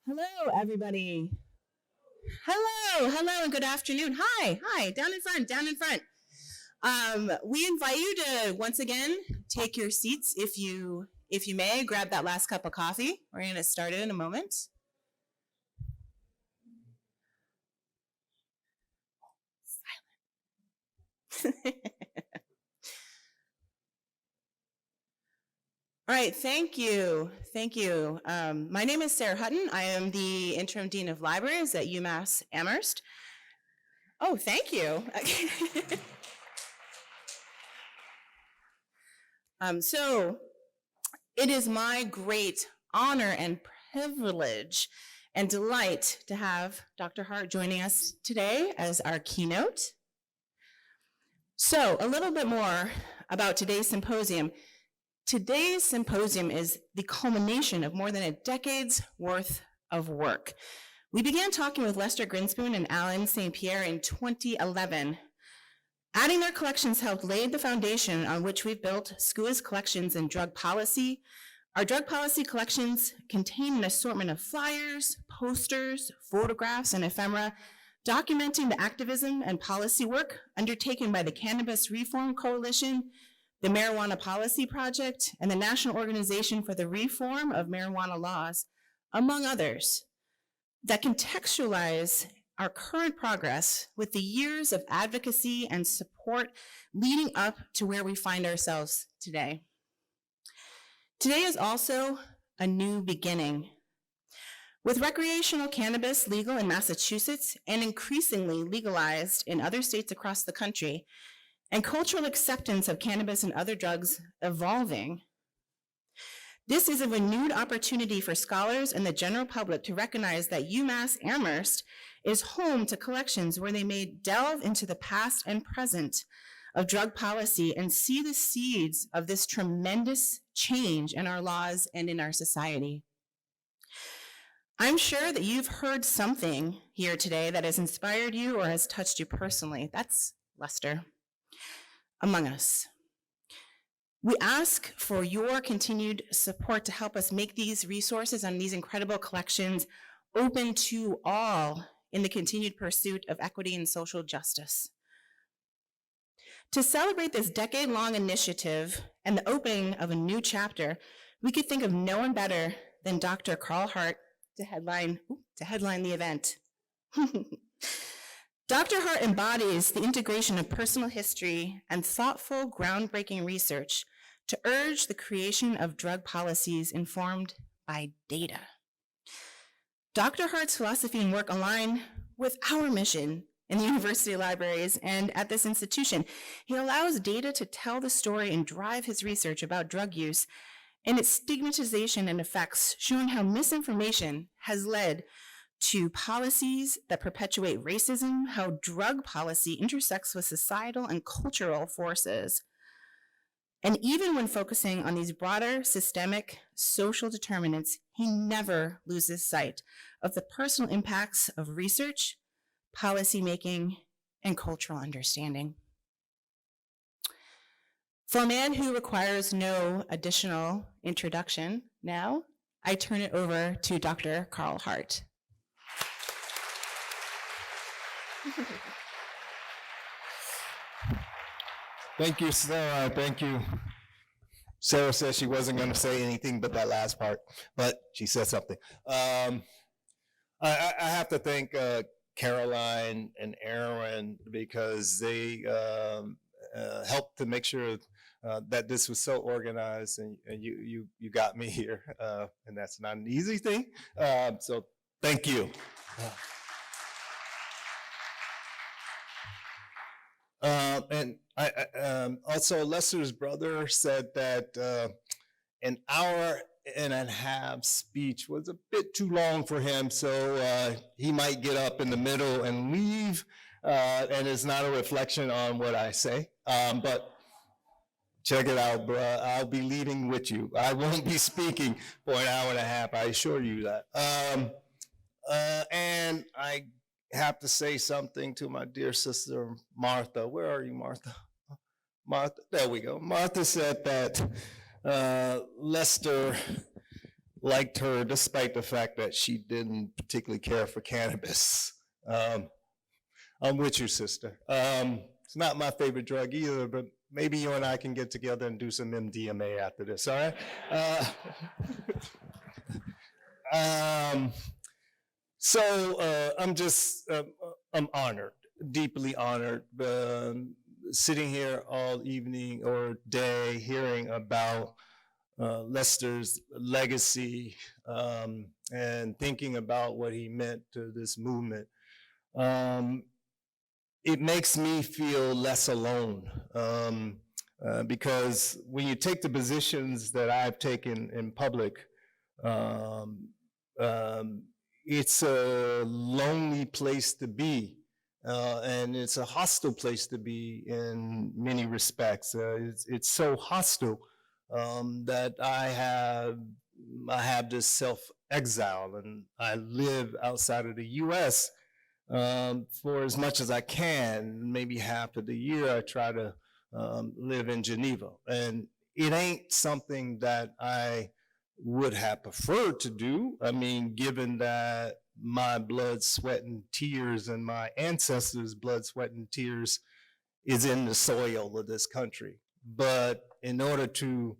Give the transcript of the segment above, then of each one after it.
Hello, everybody. Hello, and good afternoon. Hi, down in front. We invite you to once again take your seats if you may. Grab that last cup of coffee. We're going to get started in a moment. Silent. All right, thank you. My name is Sarah Hutton. I am the Interim Dean of Libraries at UMass Amherst. Oh, thank you. So it is my great honor and privilege and delight to have Dr. Hart joining us today as our keynote. So a little bit more about today's symposium. Today's symposium is the culmination of more than a decade's worth of work. We began talking with Lester Grinspoon and Alan St. Pierre in 2011. Adding their collections helped lay the foundation on which we've built SCUA's collections in drug policy. Our drug policy collections contain an assortment of flyers, posters, photographs, and ephemera documenting the activism and policy work undertaken by the Cannabis Reform Coalition, the Marijuana Policy Project, and the National Organization for the Reform of Marijuana Laws, among others, that contextualize our current progress with the years of advocacy and support leading up to where we find ourselves today. Today is also a new beginning. With recreational cannabis legal in Massachusetts and increasingly legalized in other states across the country, and cultural acceptance of cannabis and other drugs evolving, this is a renewed opportunity for scholars and the general public to recognize that UMass Amherst is home to collections where they may delve into the past and present of drug policy and see the seeds of this tremendous change in our laws and in our society. I'm sure that you've heard something here today that has inspired you or has touched you personally. That's Lester among us. We ask for your continued support to help us make these resources and these incredible collections open to all in the continued pursuit of equity and social justice. To celebrate this decade-long initiative and the opening of a new chapter, we could think of no one better than Dr. Carl Hart to headline the event. Dr. Hart embodies the integration of personal history and thoughtful, groundbreaking research to urge the creation of drug policies informed by data. Dr. Hart's philosophy and work align with our mission in the university libraries and at this institution. He allows data to tell the story and drive his research about drug use and its stigmatization and effects, showing how misinformation has led to policies that perpetuate racism, how drug policy intersects with societal and cultural forces. And even when focusing on these broader systemic social determinants, he never loses sight of the personal impacts of research, policymaking, and cultural understanding. For a man who requires no additional introduction, now I turn it over to Dr. Carl Hart. Thank you, Sarah. Thank you. Sarah said she wasn't going to say anything but that last part, but she said something. I have to thank Caroline and Aaron because they helped to make sure that this was so organized, and you got me here, and that's not an easy thing. So thank you. And also Lester's brother said that an hour and a half speech was a bit too long for him, so he might get up in the middle and leave, and it's not a reflection on what I say, but check it out, bruh. I'll be leading with you. I won't be speaking for an hour and a half, I assure you that. And I have to say something to my dear sister, Martha. Where are you, Martha? Martha, there we go. Martha said that Lester liked her despite the fact that she didn't particularly care for cannabis. I'm with you, sister. It's not my favorite drug either, but maybe you and I can get together and do some MDMA after this, all right? I'm honored, deeply honored, sitting here all evening or day hearing about Lester's legacy and thinking about what he meant to this movement. It makes me feel less alone because when you take the positions that I've taken in public, it's a lonely place to be, and it's a hostile place to be in many respects. It's so hostile that I have this self-exile, and I live outside of the U.S. For as much as I can. Maybe half of the year I try to live in Geneva, and it ain't something that I would have preferred to do. I mean, given that my blood, sweat, and tears and my ancestors' blood, sweat, and tears is in the soil of this country. But in order to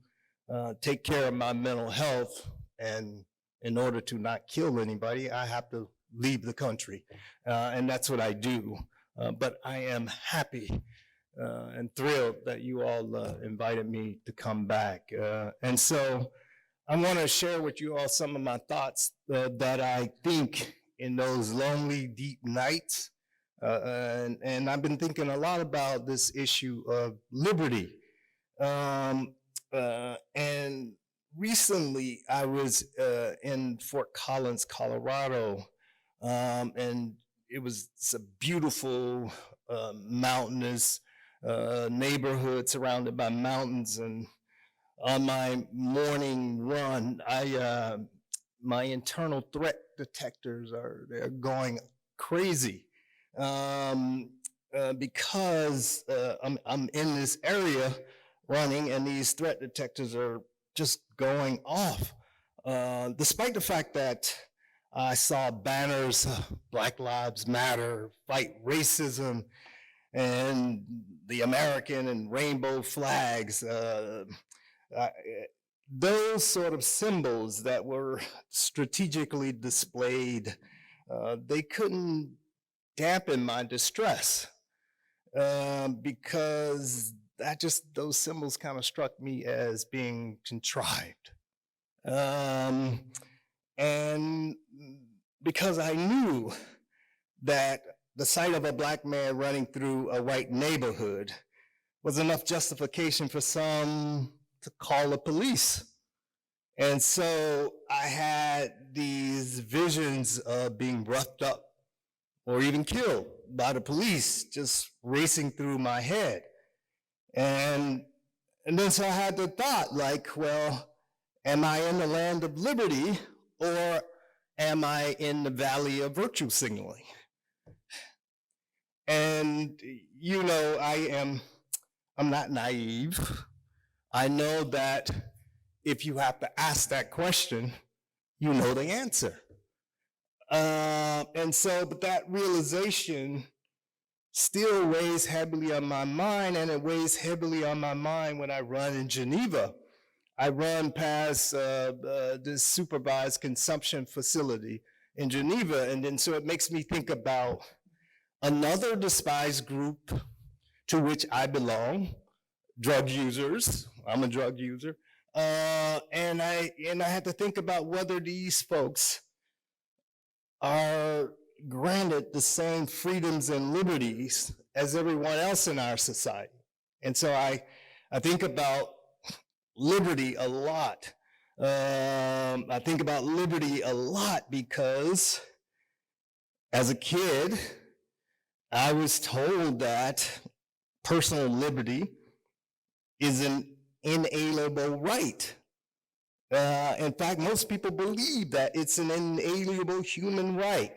take care of my mental health and in order to not kill anybody, I have to leave the country. And that's what I do. But I am happy and thrilled that you all invited me to come back. And so I want to share with you all some of my thoughts that I think in those lonely, deep nights. And I've been thinking a lot about this issue of liberty. And recently I was in Fort Collins, Colorado, and it was a beautiful mountainous neighborhood surrounded by mountains. And on my morning run, my internal threat detectors they're going crazy because I'm in this area running, and these threat detectors are just going off, despite the fact that I saw banners, Black Lives Matter, fight racism, and the American and rainbow flags. Those sort of symbols that were strategically displayed, they couldn't dampen my distress because those symbols kind of struck me as being contrived. And because I knew that the sight of a Black man running through a white neighborhood was enough justification for some to call the police. And so I had these visions of being roughed up or even killed by the police just racing through my head. And then so I had the thought, like, well, am I in the land of liberty or am I in the valley of virtue signaling? And you know, I'm not naive. I know that if you have to ask that question, you know the answer. And so, but that realization still weighs heavily on my mind, and it weighs heavily on my mind when I run in Geneva. I run past this supervised consumption facility in Geneva, and then so it makes me think about another despised group to which I belong, drug users. I'm a drug user. And I had to think about whether these folks are granted the same freedoms and liberties as everyone else in our society. And so I think about liberty a lot. I think about liberty a lot because as a kid, I was told that personal liberty is an inalienable right. In fact, most people believe that it's an inalienable human right.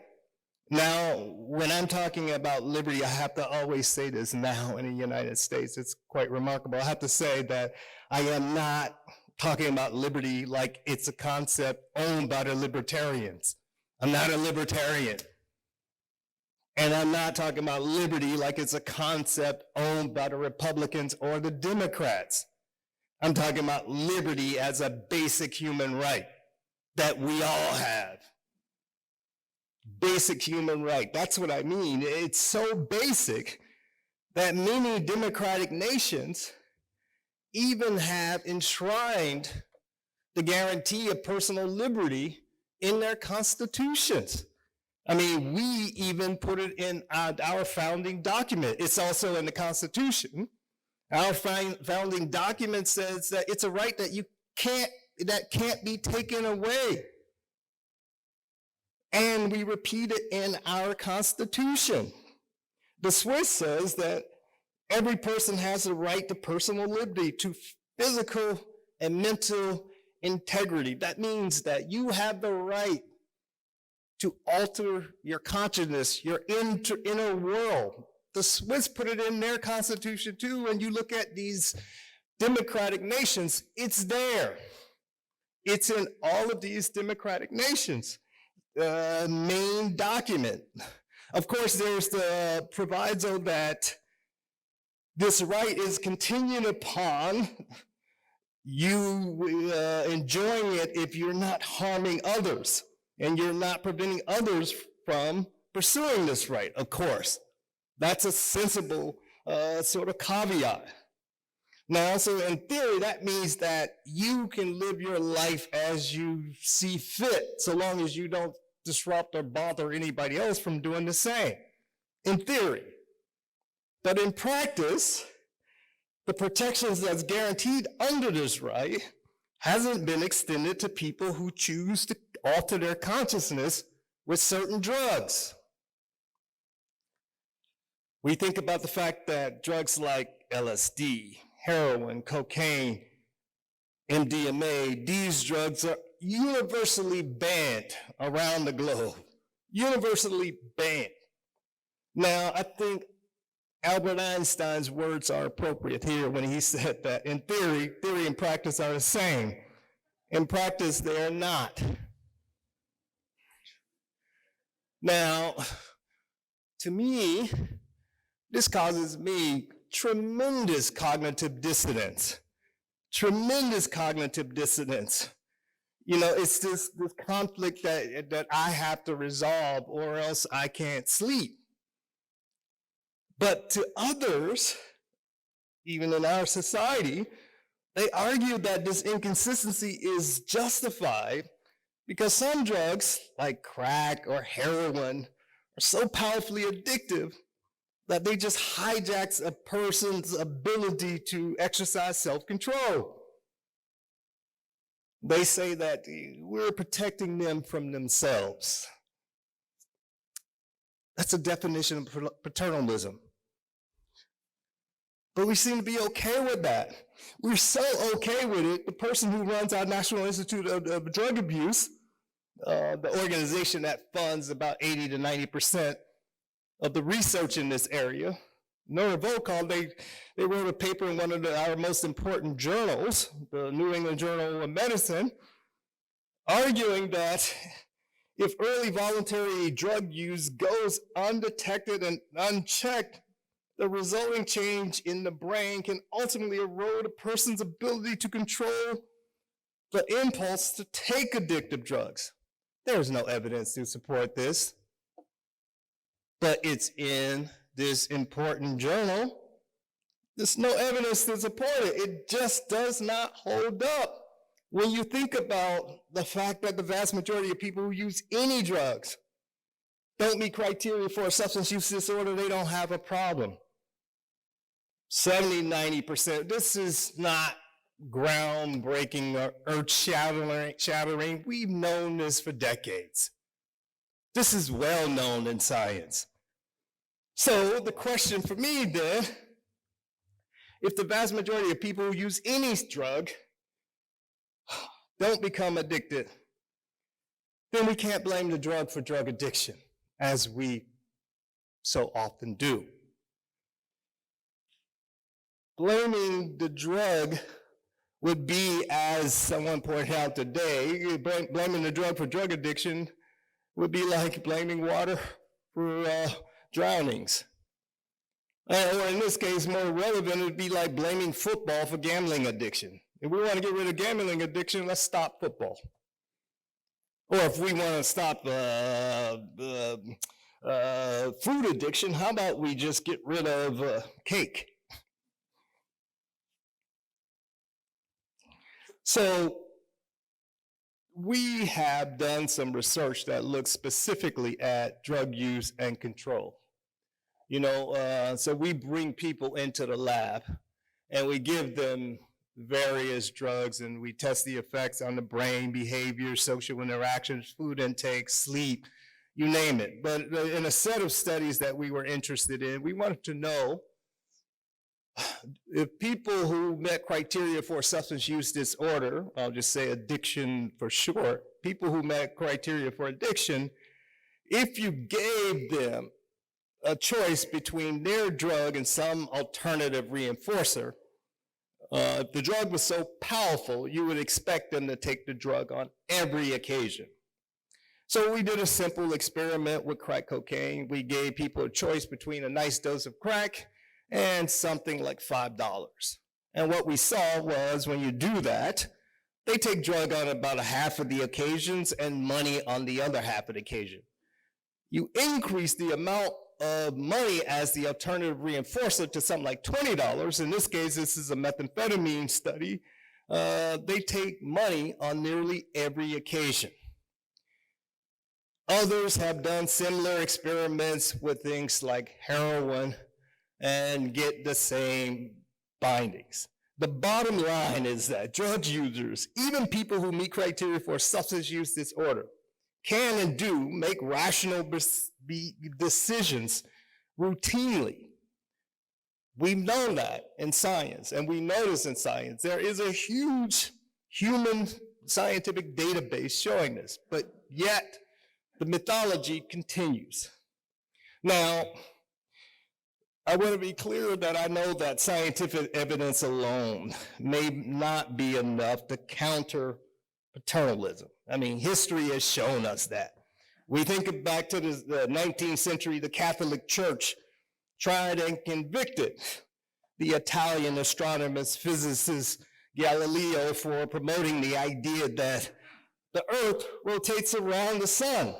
Now, when I'm talking about liberty, I have to always say this now in the United States. It's quite remarkable. I have to say that I am not talking about liberty like it's a concept owned by the libertarians. I'm not a libertarian. And I'm not talking about liberty like it's a concept owned by the Republicans or the Democrats. I'm talking about liberty as a basic human right that we all have. Basic human right. That's what I mean. It's so basic that many democratic nations even have enshrined the guarantee of personal liberty in their constitutions. I mean, we even put it in our founding document. It's also in the Constitution. Our founding document says that it's a right that can't be taken away. And we repeat it in our Constitution. The Swiss says that every person has a right to personal liberty, to physical and mental integrity. That means that you have the right to alter your consciousness, your inner world. The Swiss put it in their constitution too. When you look at these democratic nations, it's there. It's in all of these democratic nations. Main document. Of course, there's the proviso that this right is contingent upon you enjoying it if you're not harming others and you're not preventing others from pursuing this right, of course. That's a sensible sort of caveat. Now, so in theory, that means that you can live your life as you see fit, so long as you don't disrupt or bother anybody else from doing the same, in theory. But in practice, the protections that's guaranteed under this right hasn't been extended to people who choose to alter their consciousness with certain drugs. We think about the fact that drugs like LSD, heroin, cocaine, MDMA, these drugs are universally banned around the globe. Universally banned. Now, I think Albert Einstein's words are appropriate here when he said that in theory and practice are the same. In practice, they are not. Now, to me, this causes me tremendous cognitive dissonance. Tremendous cognitive dissonance. You know, it's this conflict that I have to resolve or else I can't sleep. But to others, even in our society, they argue that this inconsistency is justified because some drugs, like crack or heroin, are so powerfully addictive that they just hijacks a person's ability to exercise self-control. They say that we're protecting them from themselves. That's a definition of paternalism. But we seem to be okay with that. We're so okay with it. The person who runs our National Institute of Drug Abuse, the organization that funds about 80 to 90% of the research in this area, Nora Volkov, they wrote a paper in one of our most important journals, the New England Journal of Medicine, arguing that if early voluntary drug use goes undetected and unchecked, the resulting change in the brain can ultimately erode a person's ability to control the impulse to take addictive drugs. There's no evidence to support this, but it's in this important journal. There's no evidence to support it. It just does not hold up. When you think about the fact that the vast majority of people who use any drugs don't meet criteria for a substance use disorder, they don't have a problem. 70, 90%. This is not groundbreaking or earth-shattering. We've known this for decades. This is well known in science. So the question for me then, if the vast majority of people who use any drug don't become addicted, then we can't blame the drug for drug addiction, as we so often do. Blaming the drug would be, as someone pointed out today, blaming the drug for drug addiction would be like blaming water for drownings. Or in this case, more relevant, it would be like blaming football for gambling addiction. If we want to get rid of gambling addiction, let's stop football. Or if we want to stop food addiction, how about we just get rid of cake? So we have done some research that looks specifically at drug use and control. So we bring people into the lab and we give them various drugs and we test the effects on the brain, behavior, social interactions, food intake, sleep, you name it. But in a set of studies that we were interested in, we wanted to know if people who met criteria for substance use disorder, I'll just say addiction for short, people who met criteria for addiction, if you gave them a choice between their drug and some alternative reinforcer, if the drug was so powerful, you would expect them to take the drug on every occasion. So we did a simple experiment with crack cocaine. We gave people a choice between a nice dose of crack and something like $5. And what we saw was when you do that, they take drug on about a half of the occasions and money on the other half of the occasion. You increase the amount of money as the alternative reinforcer to something like $20. In this case, this is a methamphetamine study. They take money on nearly every occasion. Others have done similar experiments with things like heroin and get the same findings. The bottom line is that drug users, even people who meet criteria for substance use disorder, can and do make rational decisions routinely. We've known that in science, and we notice in science there is a huge human scientific database showing this, but yet the mythology continues. Now, I want to be clear that I know that scientific evidence alone may not be enough to counter paternalism. I mean, history has shown us that. We think back to the 19th century, the Catholic Church tried and convicted the Italian astronomist, physicist Galileo for promoting the idea that the earth rotates around the sun.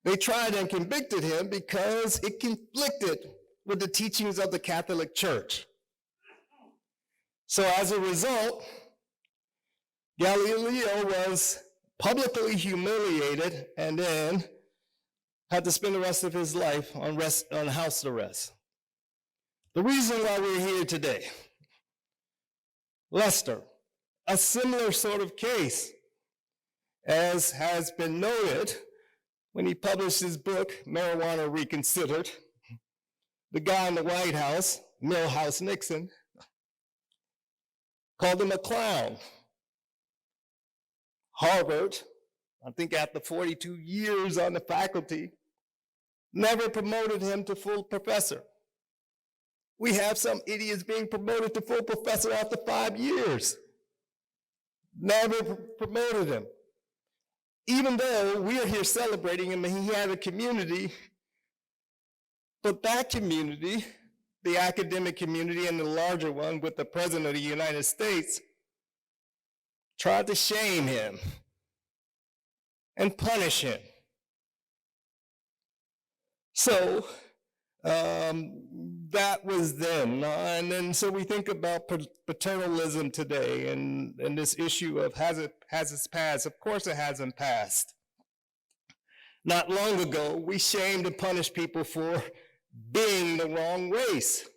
They tried and convicted him because it conflicted with the teachings of the Catholic Church. So as a result, Galileo was publicly humiliated and then had to spend the rest of his life on house arrest. The reason why we're here today, Lester, a similar sort of case, as has been noted when he published his book, Marijuana Reconsidered. The guy in the White House, Milhouse Nixon, called him a clown. Harvard, I think after 42 years on the faculty, never promoted him to full professor. We have some idiots being promoted to full professor after 5 years. Never promoted him. Even though we are here celebrating him and he had a community, but that community, the academic community and the larger one with the President of the United States, tried to shame him and punish him. So that was then. And then so we think about paternalism today and this issue of has it passed? Of course it hasn't passed. Not long ago, we shamed and punished people for being the wrong race.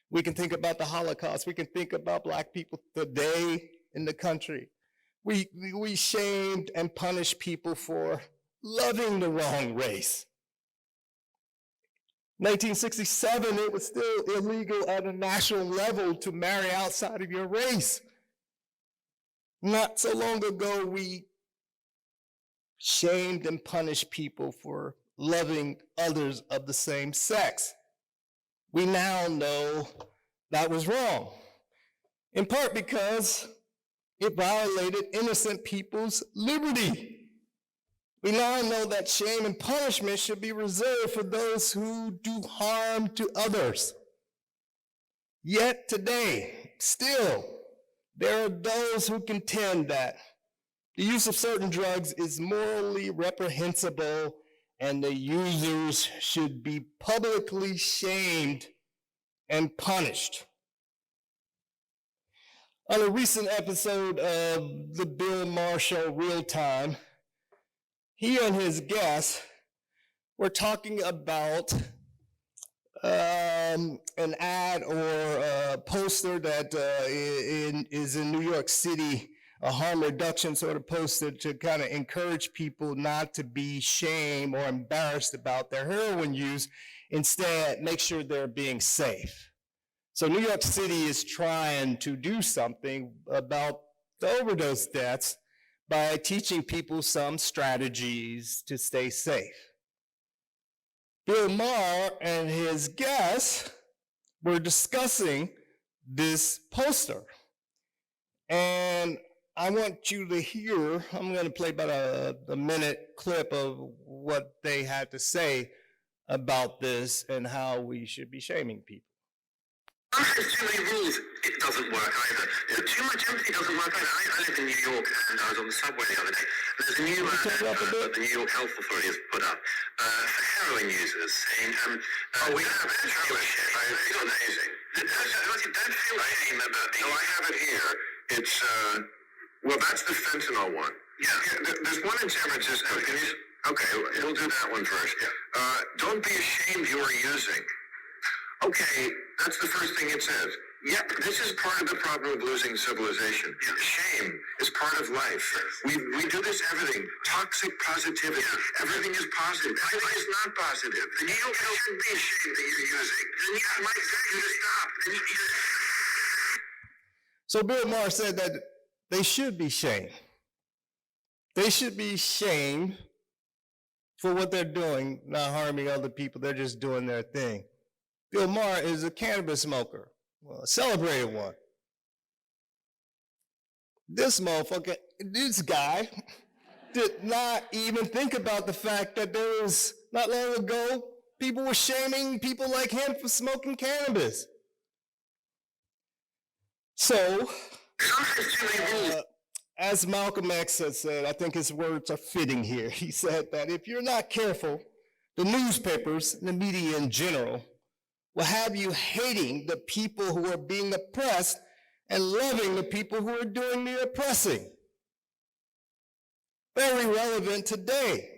We can think about the Holocaust. We can think about Black people today in the country. We shamed and punished people for loving the wrong race. 1967, it was still illegal at a national level to marry outside of your race. Not so long ago, we shamed and punished people for loving others of the same sex. We now know that was wrong. in part because it violated innocent people's liberty. We now know that shame and punishment should be reserved for those who do harm to others. Yet today, still, there are those who contend that the use of certain drugs is morally reprehensible and the users should be publicly shamed and punished. On a recent episode of the Bill Maher Show Real Time, he and his guests were talking about an ad or a poster that is in New York City, a harm reduction sort of poster to kind of encourage people not to be shamed or embarrassed about their heroin use, instead make sure they're being safe. So New York City is trying to do something about the overdose deaths by teaching people some strategies to stay safe. Bill Maher and his guests were discussing this poster. And I want you to hear, I'm going to play about a minute clip of what they had to say about this and how we should be shaming people. There's too many rules, it doesn't work either. Too much empathy doesn't work either. I live in New York and I was on the subway the other day. There's a new the New York Health Authority has put up for heroin users saying, we have heroin shit. It's amazing. Don't feel shame about these. No, I have it here. It's, well, that's the fentanyl one. Yeah. There's one in San Francisco. Okay, we'll do that one first. Yeah. Don't be ashamed you are using. Okay, that's the first thing it says. Yep, this is part of the problem of losing civilization. Yeah. Shame is part of life. Yes. We do this everything. Toxic positivity. Yeah. Everything is positive. Everything is not positive. And you shouldn't be ashamed that you're using. Then you might tell you to stop. So Bill Maher said that they should be shamed. They should be shamed for what they're doing, not harming other people. They're just doing their thing. Bill Maher is a cannabis smoker, well, a celebrated one. This motherfucker, this guy, did not even think about the fact that there was, not long ago, people were shaming people like him for smoking cannabis. So, as Malcolm X has said, I think his words are fitting here. He said that if you're not careful, the newspapers and the media in general will have you hating the people who are being oppressed and loving the people who are doing the oppressing. Very relevant today.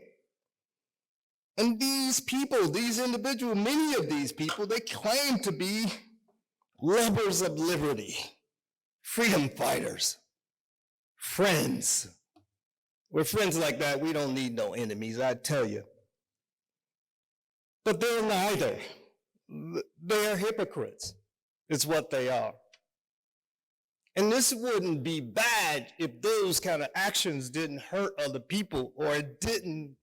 And these people, these individuals, many of these people, they claim to be lovers of liberty, freedom fighters, friends. We're friends like that. We don't need no enemies, I tell you. But they're neither. They're hypocrites, is what they are. And this wouldn't be bad if those kind of actions didn't hurt other people, or it didn't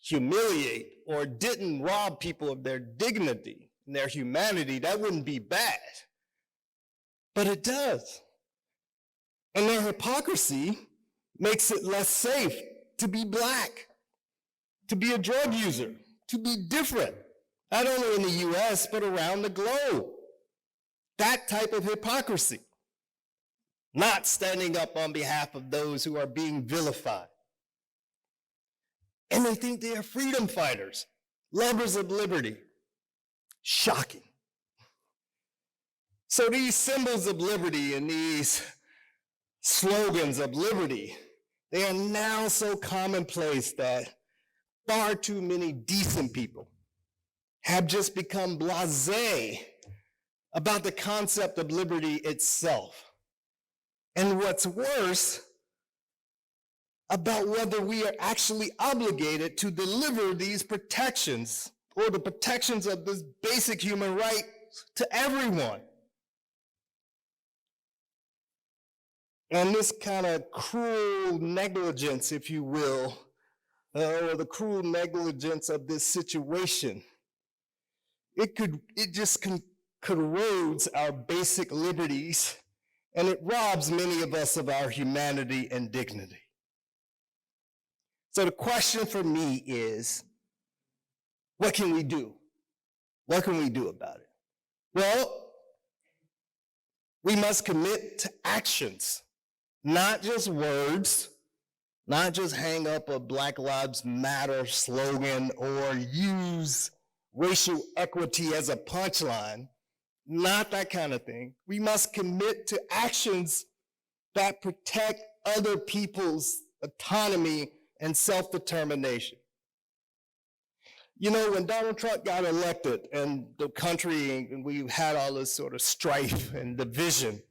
humiliate, or it didn't rob people of their dignity and their humanity. That wouldn't be bad. But it does. And their hypocrisy makes it less safe to be black, to be a drug user, to be different. Not only in the US, but around the globe. That type of hypocrisy. Not standing up on behalf of those who are being vilified. And they think they are freedom fighters, lovers of liberty. Shocking. So these symbols of liberty and these slogans of liberty, they are now so commonplace that far too many decent people have just become blasé about the concept of liberty itself. And what's worse, about whether we are actually obligated to deliver these protections or the protections of this basic human right to everyone. And this kind of cruel negligence, if you will, or the cruel negligence of this situation, it just corrodes our basic liberties, and it robs many of us of our humanity and dignity. So the question for me is, what can we do? What can we do about it? Well, we must commit to actions, not just words, not just hang up a Black Lives Matter slogan or use racial equity as a punchline, not that kind of thing. We must commit to actions that protect other people's autonomy and self-determination. You know, when Donald Trump got elected and the country, and we had all this sort of strife and division,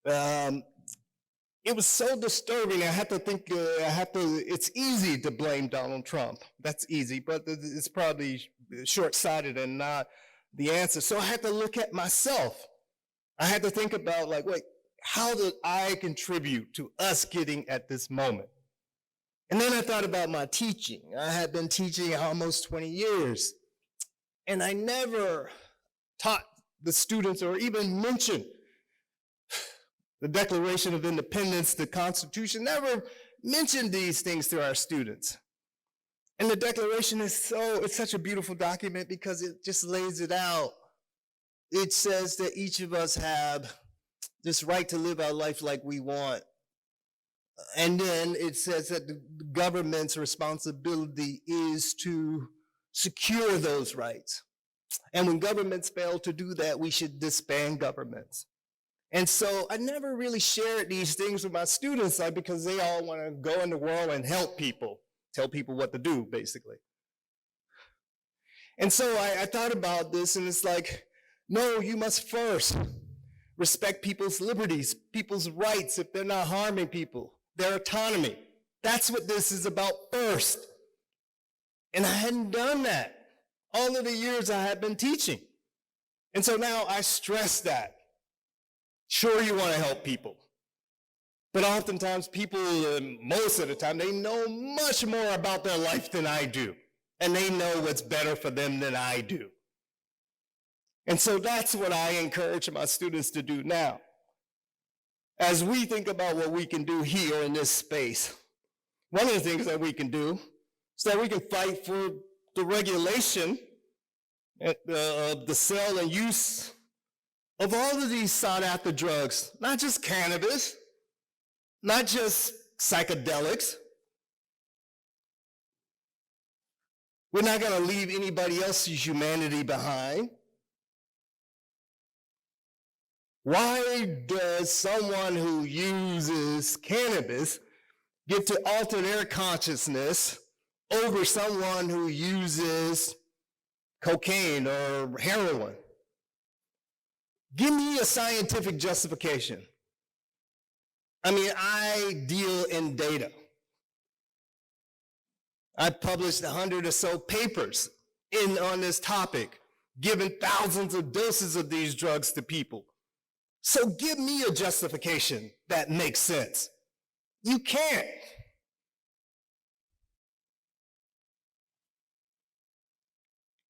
it was so disturbing. It's easy to blame Donald Trump. That's easy, but it's probably short-sighted and not the answer. So I had to look at myself. I had to think about, like, wait, how did I contribute to us getting at this moment? And then I thought about my teaching. I had been teaching almost 20 years, and I never taught the students or even mentioned the Declaration of Independence, the Constitution, never mentioned these things to our students. And the Declaration it's such a beautiful document because it just lays it out. It says that each of us have this right to live our life like we want. And then it says that the government's responsibility is to secure those rights. And when governments fail to do that, we should disband governments. And so I never really shared these things with my students, because they all want to go in the world and help people, tell people what to do, basically. And so I thought about this, and it's like, no, you must first respect people's liberties, people's rights if they're not harming people, their autonomy. That's what this is about first. And I hadn't done that all of the years I had been teaching. And so now I stress that. Sure, you want to help people. But oftentimes people, most of the time, they know much more about their life than I do. And they know what's better for them than I do. And so that's what I encourage my students to do now. As we think about what we can do here in this space, one of the things that we can do is that we can fight for the regulation of the sale and use of all of these sought-after drugs, not just cannabis, not just psychedelics. We're not going to leave anybody else's humanity behind. Why does someone who uses cannabis get to alter their consciousness over someone who uses cocaine or heroin? Give me a scientific justification. I mean, I deal in data. I published 100 or so papers on this topic, giving thousands of doses of these drugs to people. So give me a justification that makes sense. You can't.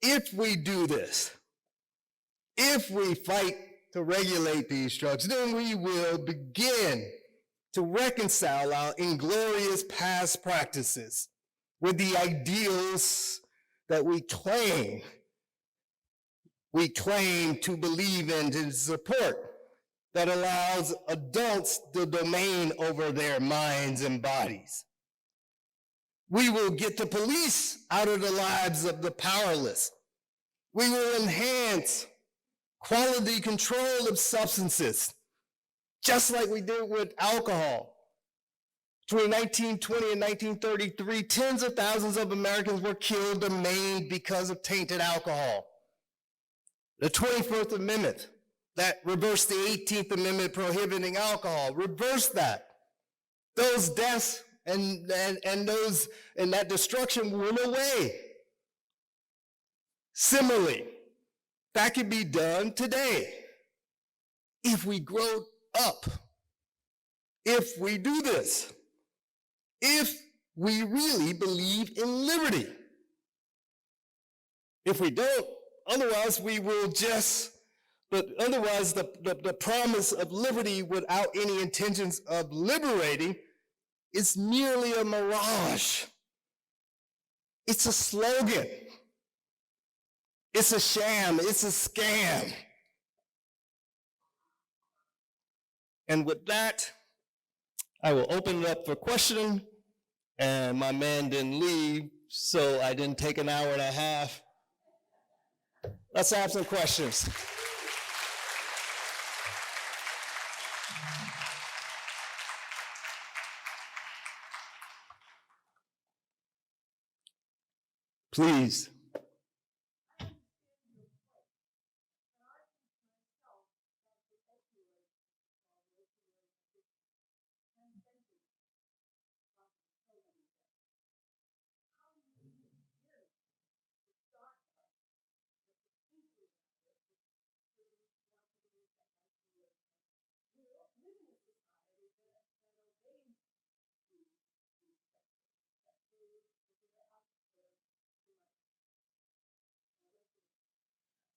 If we do this, if we fight to regulate these drugs, then we will begin to reconcile our inglorious past practices with the ideals that we claim to believe in and support, that allows adults the domain over their minds and bodies. We will get the police out of the lives of the powerless. We will enhance quality control of substances, just like we did with alcohol. Between 1920 and 1933, tens of thousands of Americans were killed or maimed because of tainted alcohol. The 21st Amendment that reversed the 18th Amendment prohibiting alcohol reversed that. Those deaths and that destruction went away. Similarly, that could be done today if we grow up, if we do this, if we really believe in liberty. If we don't, otherwise we will just but otherwise the promise of liberty without any intentions of liberating is merely a mirage. It's a slogan. It's a sham. It's a scam. And with that, I will open it up for questioning. And my man didn't leave, so I didn't take an hour and a half. Let's have some questions. Please.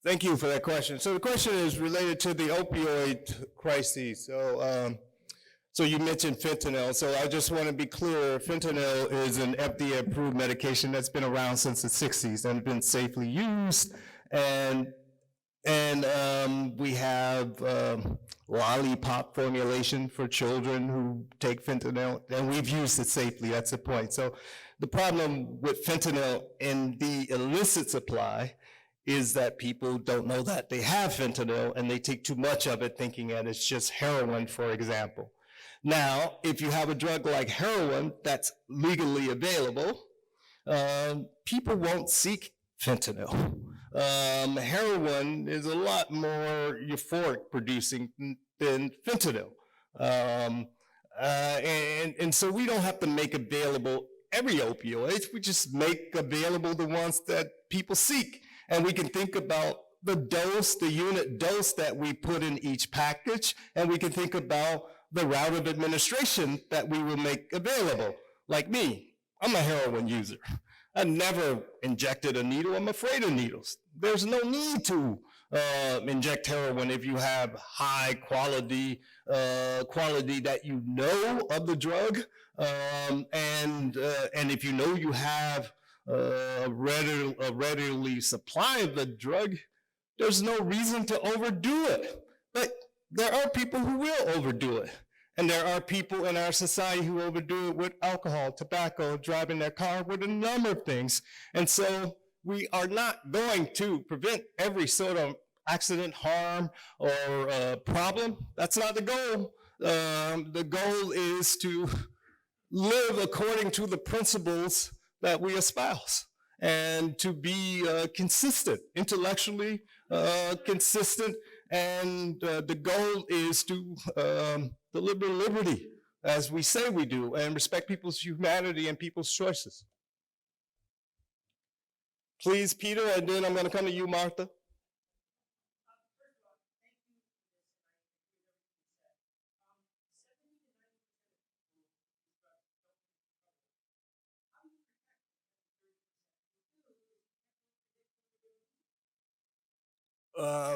Thank you for that question. So the question is related to the opioid crisis. So you mentioned fentanyl. So I just want to be clear, fentanyl is an FDA-approved medication that's been around since the 60s and been safely used. And we have lollipop formulation for children who take fentanyl, and we've used it safely, that's the point. So the problem with fentanyl in the illicit supply is that people don't know that they have fentanyl and they take too much of it thinking that it's just heroin, for example. Now, if you have a drug like heroin that's legally available, people won't seek fentanyl. Heroin is a lot more euphoric producing than fentanyl. And so we don't have to make available every opioid, we just make available the ones that people seek. And we can think about the dose, the unit dose that we put in each package, and we can think about the route of administration that we will make available. Like me, I'm a heroin user. I never injected a needle. I'm afraid of needles. There's no need to inject heroin if you have high quality that you know of the drug, and if you know you have a readily supply of the drug, there's no reason to overdo it. But there are people who will overdo it. And there are people in our society who overdo it with alcohol, tobacco, driving their car, with a number of things. And so we are not going to prevent every sort of accident, harm, or problem. That's not the goal. The goal is to live according to the principles that we espouse and to be consistent, intellectually consistent. And the goal is to deliver liberty, as we say we do, and respect people's humanity and people's choices. Please, Peter, and then I'm going to come to you, Martha.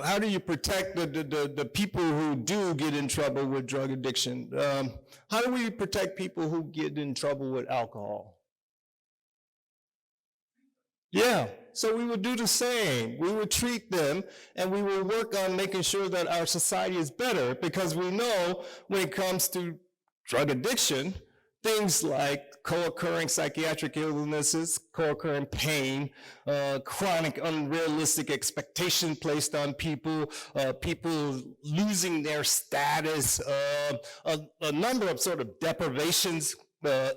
How do you protect the people who do get in trouble with drug addiction? How do we protect people who get in trouble with alcohol? Yeah, so we would do the same. We would treat them, and we will work on making sure that our society is better, because we know when it comes to drug addiction, things like co-occurring psychiatric illnesses, co-occurring pain, chronic unrealistic expectation placed on people, people losing their status, a number of sort of deprivations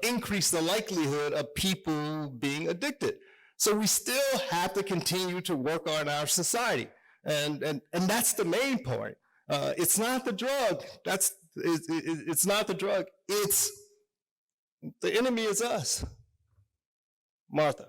increase the likelihood of people being addicted. So we still have to continue to work on our society. And that's the main point. It's not the drug. It's not the drug. It's the enemy is us. Martha.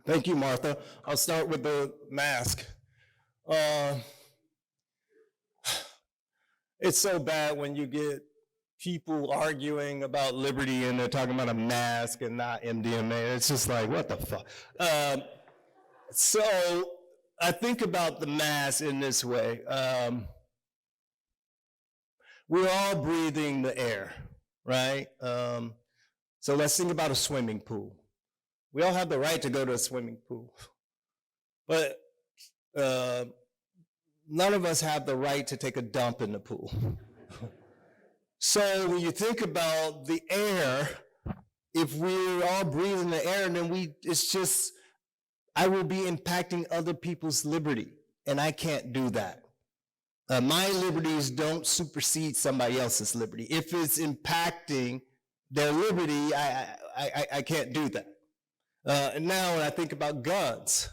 Thank you, Martha. I'll start with the mask. It's so bad when you get people arguing about liberty and they're talking about a mask and not MDMA. It's just like, what the fuck? So I think about the mask in this way. We're all breathing the air, right? So let's think about a swimming pool. We all have the right to go to a swimming pool, but none of us have the right to take a dump in the pool. So when you think about the air, if we're all breathing the air, then it's just, I will be impacting other people's liberty, and I can't do that. My liberties don't supersede somebody else's liberty. If it's impacting their liberty, I can't do that. And now when I think about guns,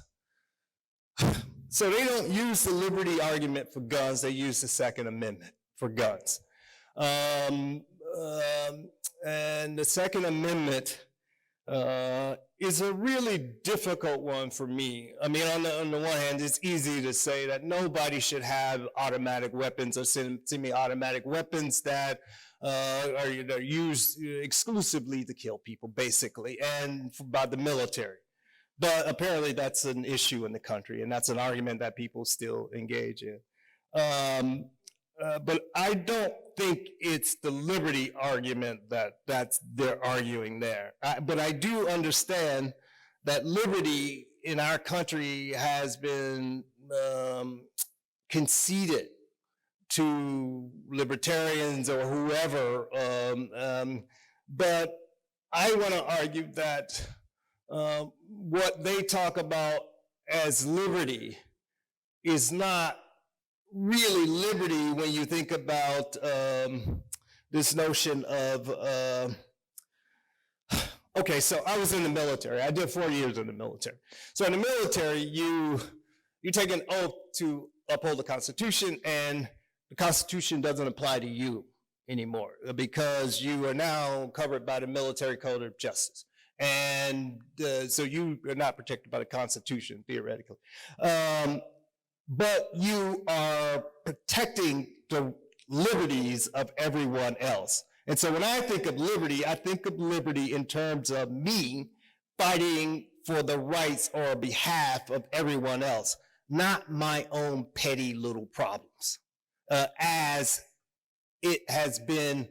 so they don't use the liberty argument for guns, they use the Second Amendment for guns. And the Second Amendment is a really difficult one for me. I mean, on the one hand, it's easy to say that nobody should have automatic weapons or semi-automatic weapons that are used exclusively to kill people, basically, and by the military. But apparently that's an issue in the country, and that's an argument that people still engage in. But I don't think it's the liberty argument that's they're arguing there. But I do understand that liberty in our country has been conceded to libertarians or whoever. But I want to argue that what they talk about as liberty is not really liberty when you think about this notion of, okay, so I was in the military. I did 4 years in the military. So in the military, you take an oath to uphold the Constitution, and the Constitution doesn't apply to you anymore because you are now covered by the Military Code of Justice. And so you are not protected by the Constitution, theoretically. But you are protecting the liberties of everyone else. And so when I think of liberty in terms of me fighting for the rights or behalf of everyone else, not my own petty little problems, as it has been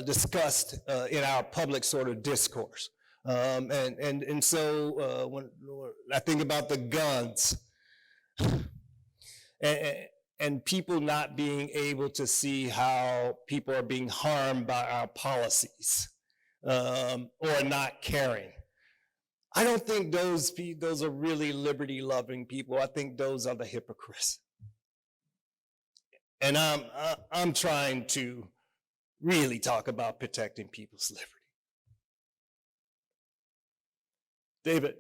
discussed in our public sort of discourse. And so when I think about the guns, and people not being able to see how people are being harmed by our policies or not caring. I don't think those are really liberty-loving people. I think those are the hypocrites. And I'm trying to really talk about protecting people's liberty. David.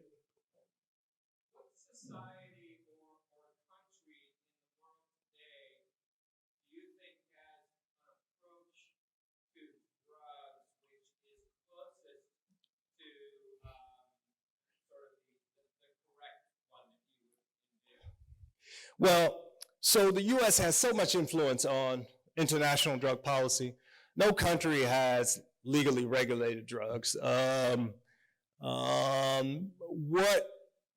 Well, so the U.S. has so much influence on international drug policy. No country has legally regulated drugs. What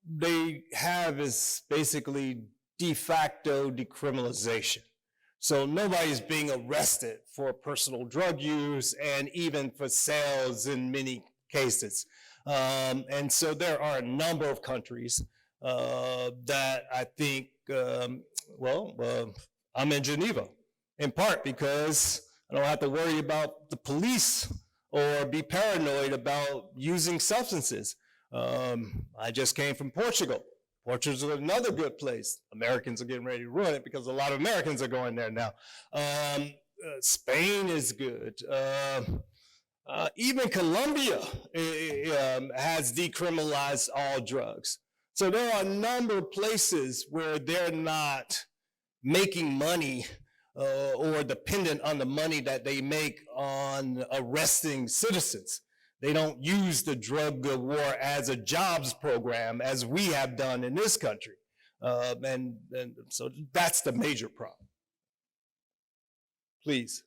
they have is basically de facto decriminalization. So nobody's being arrested for personal drug use and even for sales in many cases. And so there are a number of countries that I think, I'm in Geneva, in part because I don't have to worry about the police or be paranoid about using substances. I just came from Portugal. Portugal's another good place. Americans are getting ready to ruin it because a lot of Americans are going there now. Spain is good. Even Colombia has decriminalized all drugs. So there are a number of places where they're not making money or dependent on the money that they make on arresting citizens. They don't use the drug war as a jobs program as we have done in this country. And so that's the major problem. Please.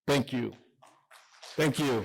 Thank you. Thank you.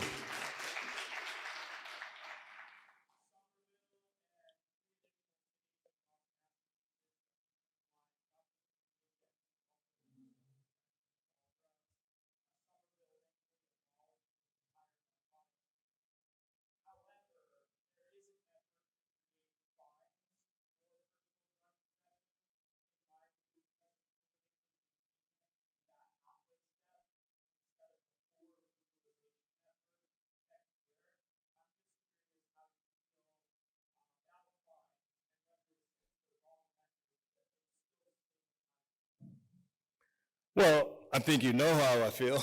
Well, I think you know how I feel.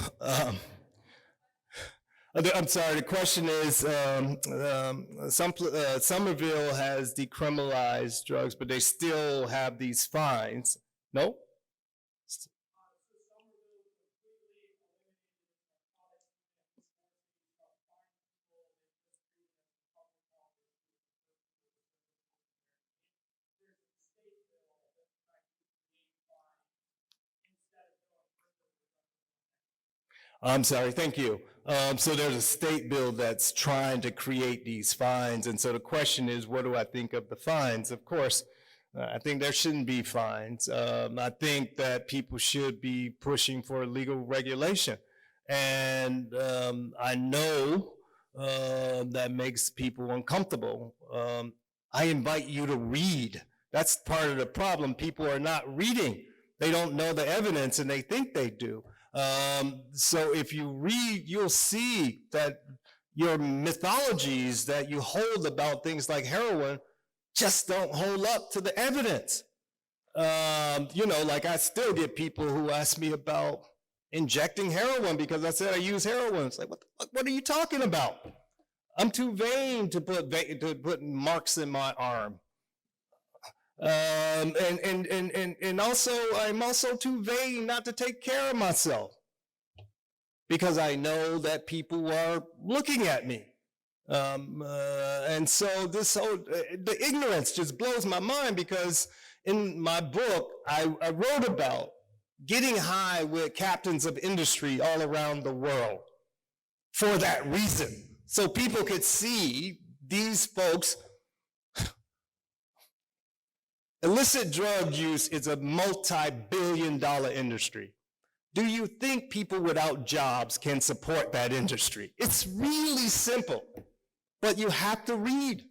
I'm sorry, the question is, Somerville has decriminalized drugs, but they still have these fines. No? I'm sorry, thank you. So there's a state bill that's trying to create these fines, and so the question is, what do I think of the fines? Of course, I think there shouldn't be fines. I think that people should be pushing for legal regulation, and I know that makes people uncomfortable. I invite you to read. That's part of the problem. People are not reading. They don't know the evidence, and they think they do. So if you read, you'll see that your mythologies that you hold about things like heroin just don't hold up to the evidence. You know, like I still get people who ask me about injecting heroin because I said I use heroin. It's like, what are you talking about? I'm too vain to put marks in my arm. And also, I'm also too vain not to take care of myself because I know that people are looking at me. And so this whole, the ignorance just blows my mind because in my book, I wrote about getting high with captains of industry all around the world for that reason. So people could see these folks. Illicit drug use is a multi-billion-dollar industry. Do you think people without jobs can support that industry? It's really simple, but you have to read.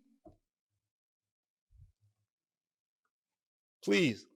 Please.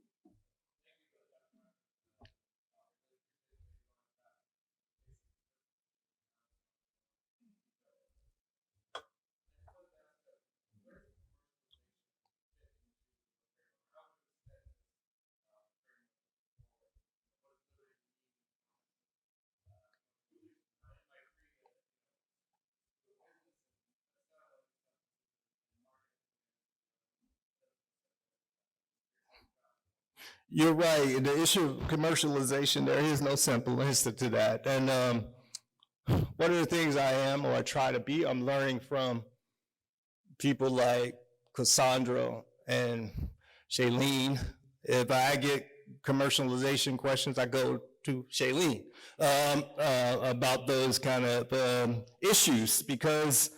You're right. The issue of commercialization, there is no simple answer to that. And one of the things I am, or I try to be, I'm learning from people like Cassandra and Shailene. If I get commercialization questions, I go to Shailene about those kind of issues because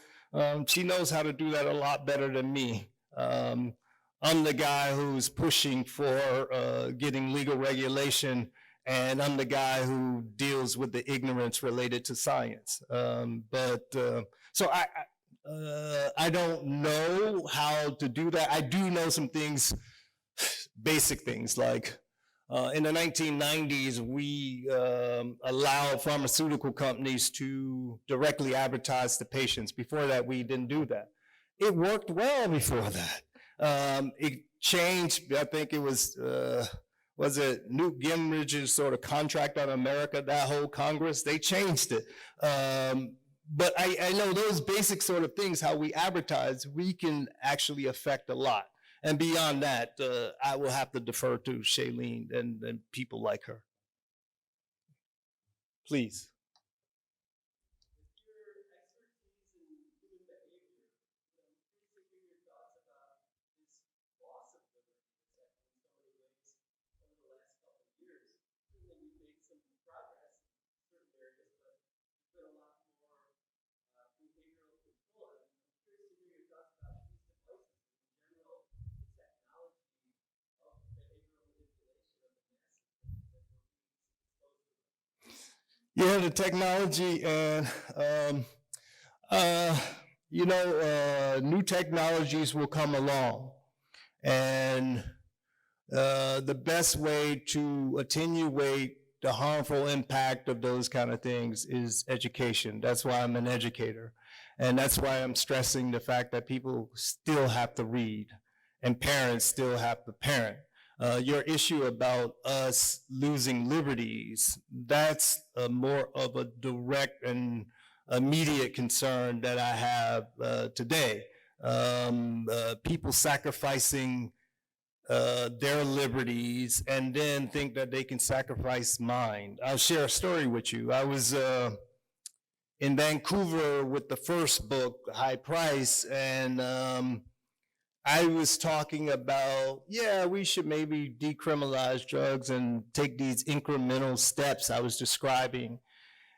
she knows how to do that a lot better than me. I'm the guy who's pushing for getting legal regulation, and I'm the guy who deals with the ignorance related to science. So I don't know how to do that. I do know some things, basic things, like in the 1990s, we allowed pharmaceutical companies to directly advertise to patients. Before that, we didn't do that. It worked well before that. It changed, I think it was it Newt Gingrich's sort of contract on America, that whole Congress, they changed it. But I know those basic sort of things, how we advertise, we can actually affect a lot. And beyond that, I will have to defer to Shailene and people like her. Please. Yeah, the technology and, new technologies will come along. And the best way to attenuate the harmful impact of those kind of things is education. That's why I'm an educator. And that's why I'm stressing the fact that people still have to read and parents still have to parent. Your issue about us losing liberties, that's more of a direct and immediate concern that I have today. People sacrificing their liberties and then think that they can sacrifice mine. I'll share a story with you. I was in Vancouver with the first book, High Price, and I was talking about, yeah, we should maybe decriminalize drugs and take these incremental steps I was describing.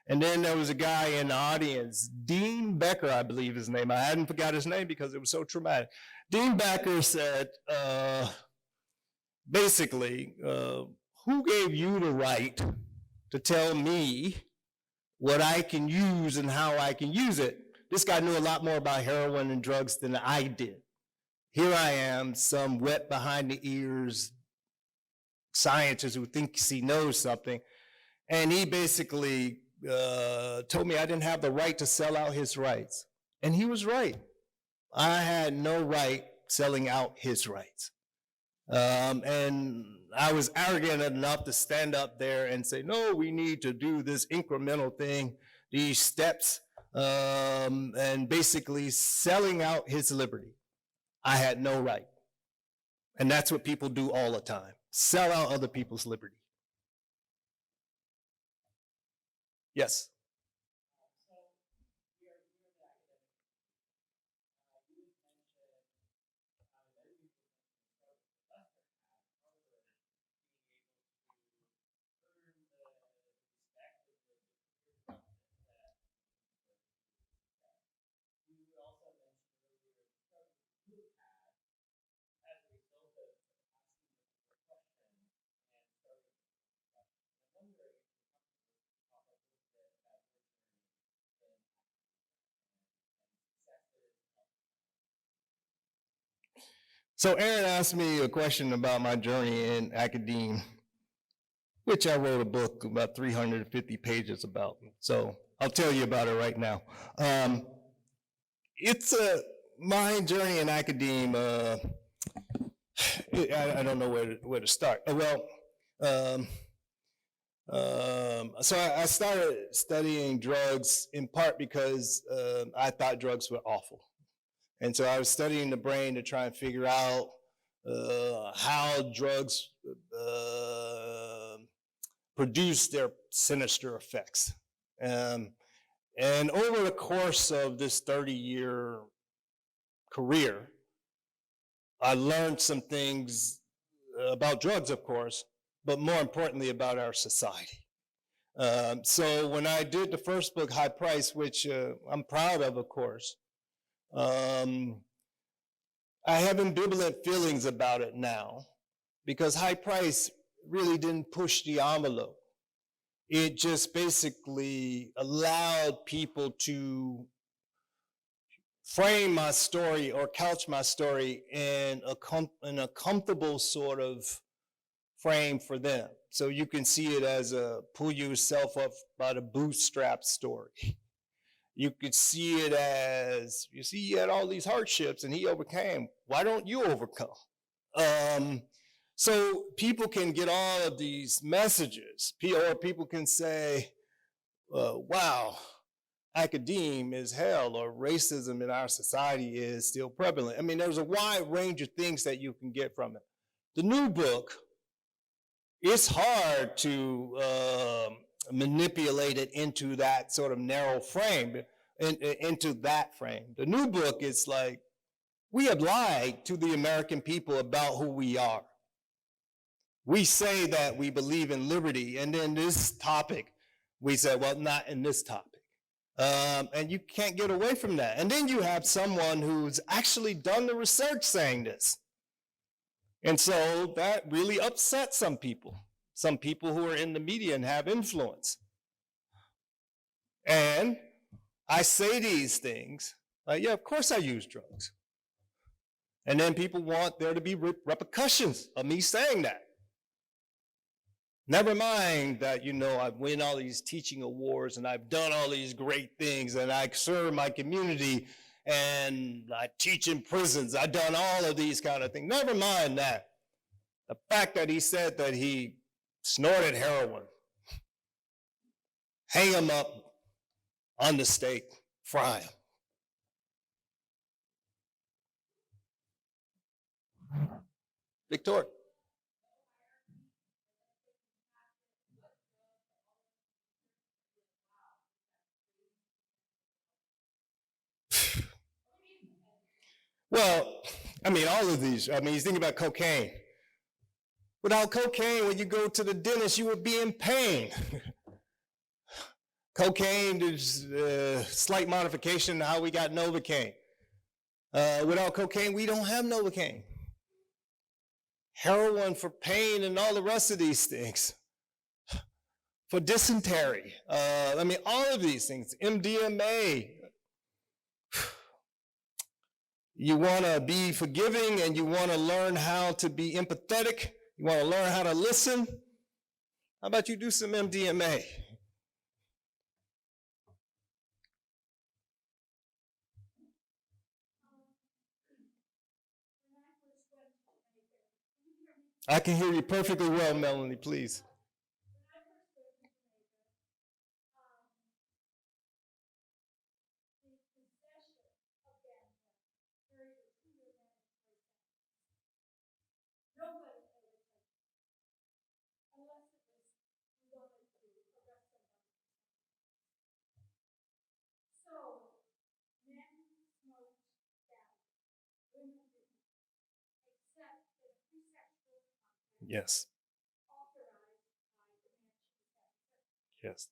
And then there was a guy in the audience, Dean Becker, I believe his name. I hadn't forgot his name because it was so traumatic. Dean Becker said, basically, who gave you the right to tell me what I can use and how I can use it? This guy knew a lot more about heroin and drugs than I did. Here I am, some wet behind the ears scientist who thinks he knows something, and he basically told me I didn't have the right to sell out his rights. And he was right. I had no right selling out his rights. And I was arrogant enough to stand up there and say, no, we need to do this incremental thing, these steps, and basically selling out his liberty. I had no right. And that's what people do all the time, sell out other people's liberty. Yes. So Aaron asked me a question about my journey in academe, which I wrote a book about 350 pages about. So I'll tell you about it right now. It's my journey in academe. I don't know where to start. So I started studying drugs in part because I thought drugs were awful. And so I was studying the brain to try and figure out how drugs produce their sinister effects. And over the course of this 30-year career, I learned some things about drugs, of course, but more importantly about our society. So when I did the first book, High Price, which I'm proud of course, I have ambivalent feelings about it now because High Price really didn't push the envelope. It just basically allowed people to frame my story or couch my story in a comfortable sort of frame for them. So you can see it as a pull yourself up by the bootstrap story. You could see it as, you see, he had all these hardships and he overcame. Why don't you overcome? So people can get all of these messages, or people can say, wow, academe is hell or racism in our society is still prevalent. I mean, there's a wide range of things that you can get from it. The new book, it's hard to manipulate it into that sort of narrow frame, into that frame. The new book is like, we have lied to the American people about who we are. We say that we believe in liberty, and then this topic, we say, well, not in this topic. And you can't get away from that. And then you have someone who's actually done the research saying this. And so that really upsets some people who are in the media and have influence. And I say these things, like, yeah, of course I use drugs. And then people want there to be repercussions of me saying that. Never mind that, I've won all these teaching awards and I've done all these great things and I serve my community and I teach in prisons. I've done all of these kind of things. Never mind that. The fact that he said that he snorted heroin, hang him up on the stake, fry him. Victoria. Well, all of these. You think about cocaine. Without cocaine, when you go to the dentist, you would be in pain. Cocaine is a slight modification to how we got Novocaine. Without cocaine, we don't have Novocaine. Heroin for pain and all the rest of these things. For dysentery. All of these things. MDMA. You want to be forgiving and you want to learn how to be empathetic. You want to learn how to listen. How about you do some MDMA? I can hear you perfectly well, Melanie, please. Yes. Yes.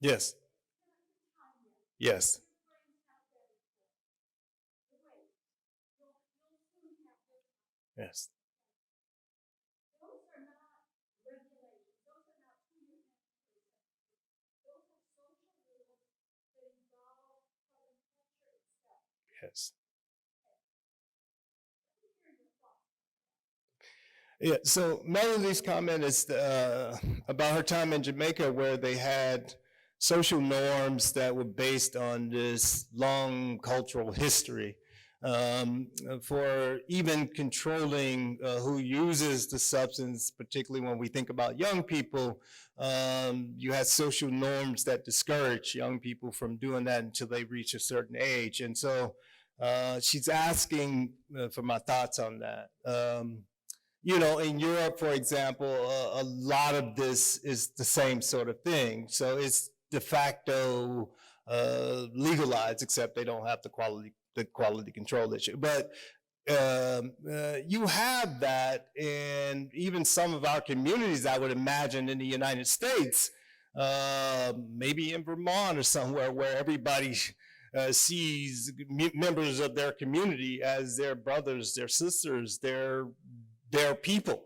Yes. Yes. Yes. Yes. Yeah, so Melanie's comment is about her time in Jamaica where they had social norms that were based on this long cultural history for even controlling who uses the substance, particularly when we think about young people. You had social norms that discourage young people from doing that until they reach a certain age. And so she's asking for my thoughts on that. In Europe, for example, a lot of this is the same sort of thing. So it's de facto legalized, except they don't have the quality control issue. But you have that in even some of our communities, I would imagine, in the United States, maybe in Vermont or somewhere where everybody sees members of their community as their brothers, their sisters, their people.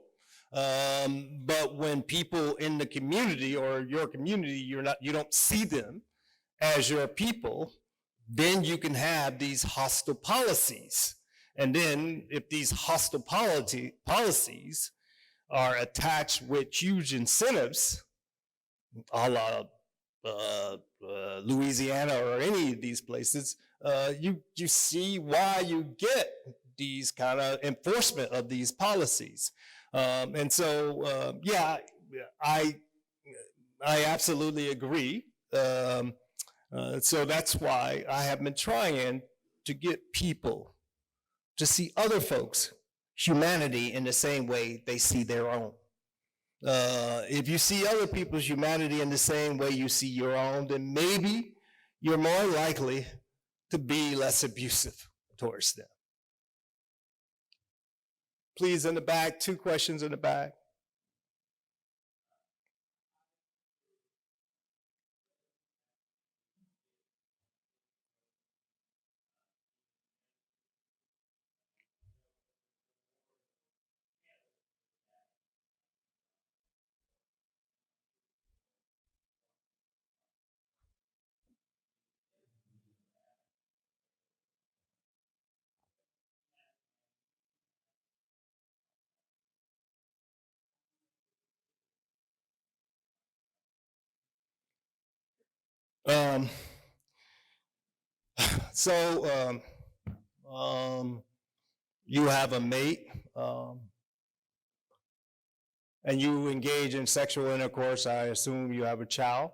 But when people in the community or your community, you don't see them as your people, then you can have these hostile policies. And then if these hostile policies are attached with huge incentives, a la Louisiana or any of these places, you see why you get these kind of enforcement of these policies. And so, yeah, I absolutely agree. So that's why I have been trying to get people to see other folks' humanity in the same way they see their own. If you see other people's humanity in the same way you see your own, then maybe you're more likely to be less abusive towards them. Please, in the back, 2 questions in the back. So you have a mate, and you engage in sexual intercourse. I assume you have a child.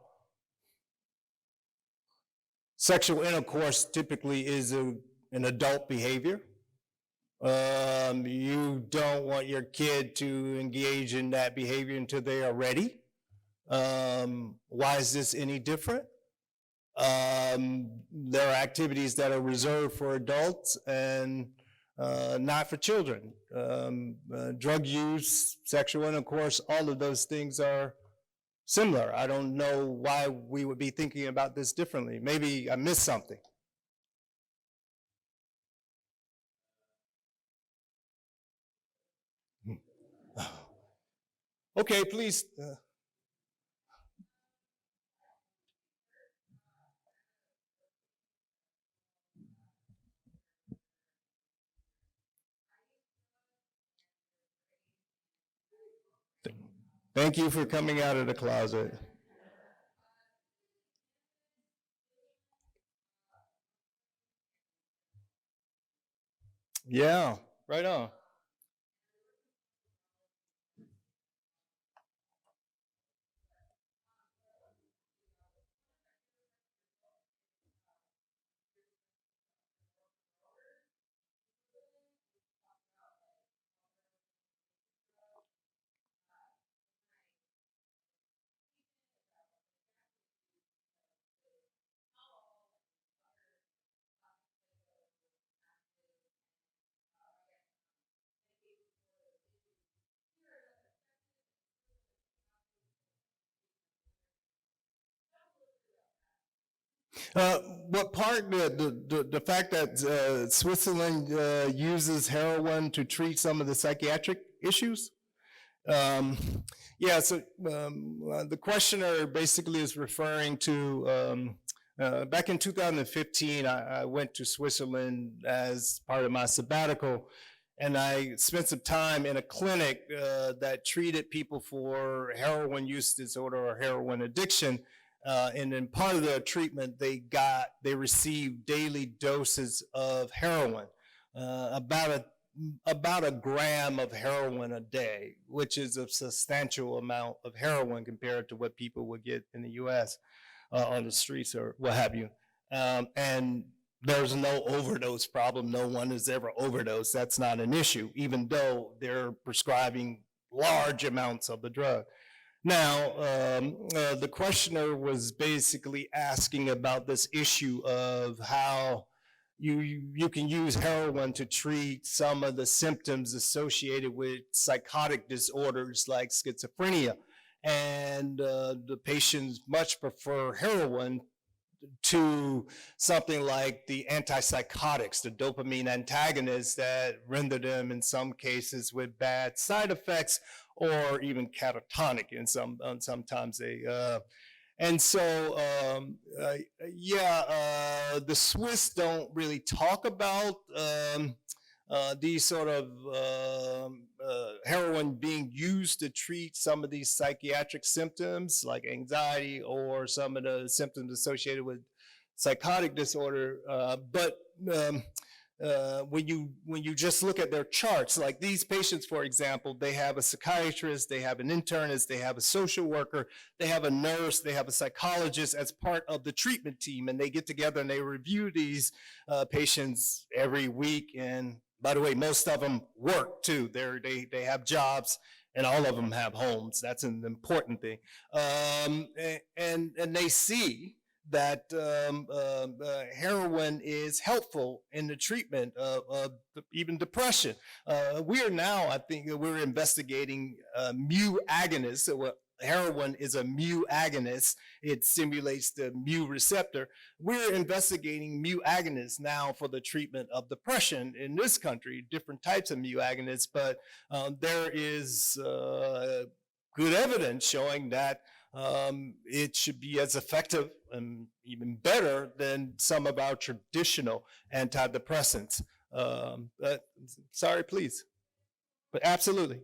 Sexual intercourse typically is an adult behavior. You don't want your kid to engage in that behavior until they are ready. Why is this any different? There are activities that are reserved for adults and not for children. Drug use, sexual intercourse, all of those things are similar. I don't know why we would be thinking about this differently. Maybe I missed something. Okay, please. Thank you for coming out of the closet. Yeah, right on. What part, the fact that Switzerland uses heroin to treat some of the psychiatric issues? Yeah, so the questioner basically is referring to, back in 2015, I went to Switzerland as part of my sabbatical, and I spent some time in a clinic that treated people for heroin use disorder or heroin addiction. And in part of their treatment, they received daily doses of heroin, about a gram of heroin a day, which is a substantial amount of heroin compared to what people would get in the U.S. On the streets or what have you. And there's no overdose problem. No one has ever overdosed. That's not an issue, even though they're prescribing large amounts of the drug. Now, the questioner was basically asking about this issue of how you can use heroin to treat some of the symptoms associated with psychotic disorders like schizophrenia. And the patients much prefer heroin to something like the antipsychotics, the dopamine antagonists that render them in some cases with bad side effects or even catatonic, and sometimes they And so, the Swiss don't really talk about these sort of heroin being used to treat some of these psychiatric symptoms like anxiety or some of the symptoms associated with psychotic disorder. But when you just look at their charts, like these patients, for example, they have a psychiatrist, they have an internist, they have a social worker, they have a nurse, they have a psychologist as part of the treatment team, and they get together and they review these patients every week. And by the way, most of them work too. They have jobs, and all of them have homes. That's an important thing. And they see that heroin is helpful in the treatment of even depression. We are now, I think, we're investigating mu agonists. So heroin is a mu agonist. It stimulates the mu receptor. We're investigating mu agonists now for the treatment of depression in this country, different types of mu agonists, but there is good evidence showing that it should be as effective and even better than some of our traditional antidepressants. Sorry, please. But absolutely.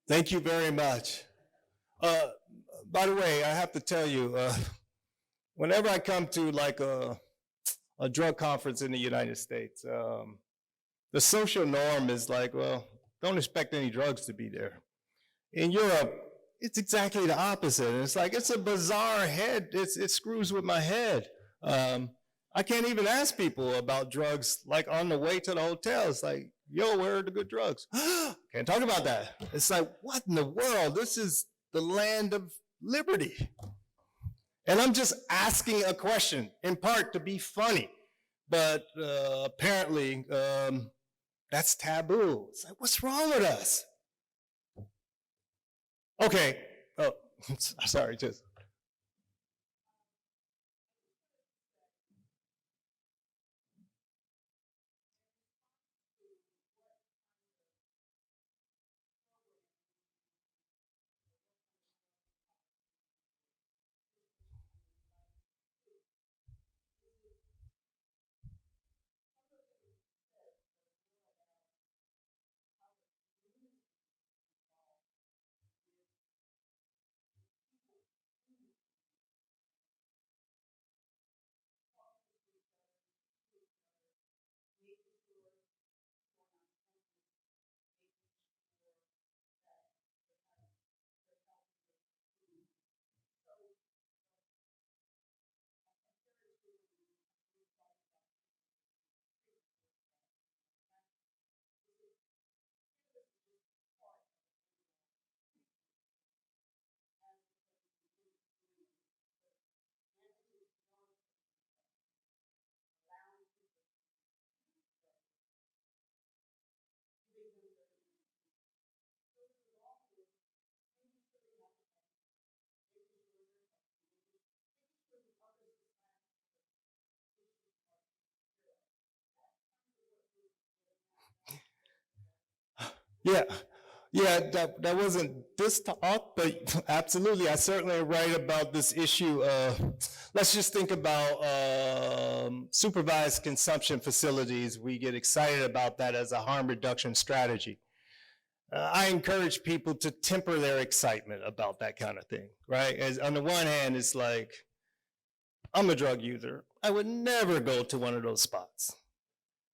Thank you very much. By the way, I have to tell you, whenever I come to like a drug conference in the United States, the social norm is like, well, don't expect any drugs to be there. In Europe, it's exactly the opposite. It's like, it's a bizarre head. It screws with my head. I can't even ask people about drugs like on the way to the hotel. It's like, yo, where are the good drugs? Can't talk about that. It's like, what in the world? This is the land of liberty. And I'm just asking a question, in part to be funny, but apparently that's taboo. It's like, what's wrong with us? Okay, oh, sorry, just. Yeah, that wasn't this talk, but absolutely, I certainly write about this issue. Let's just think about supervised consumption facilities. We get excited about that as a harm reduction strategy. I encourage people to temper their excitement about that kind of thing, right? As on the one hand, it's like, I'm a drug user. I would never go to one of those spots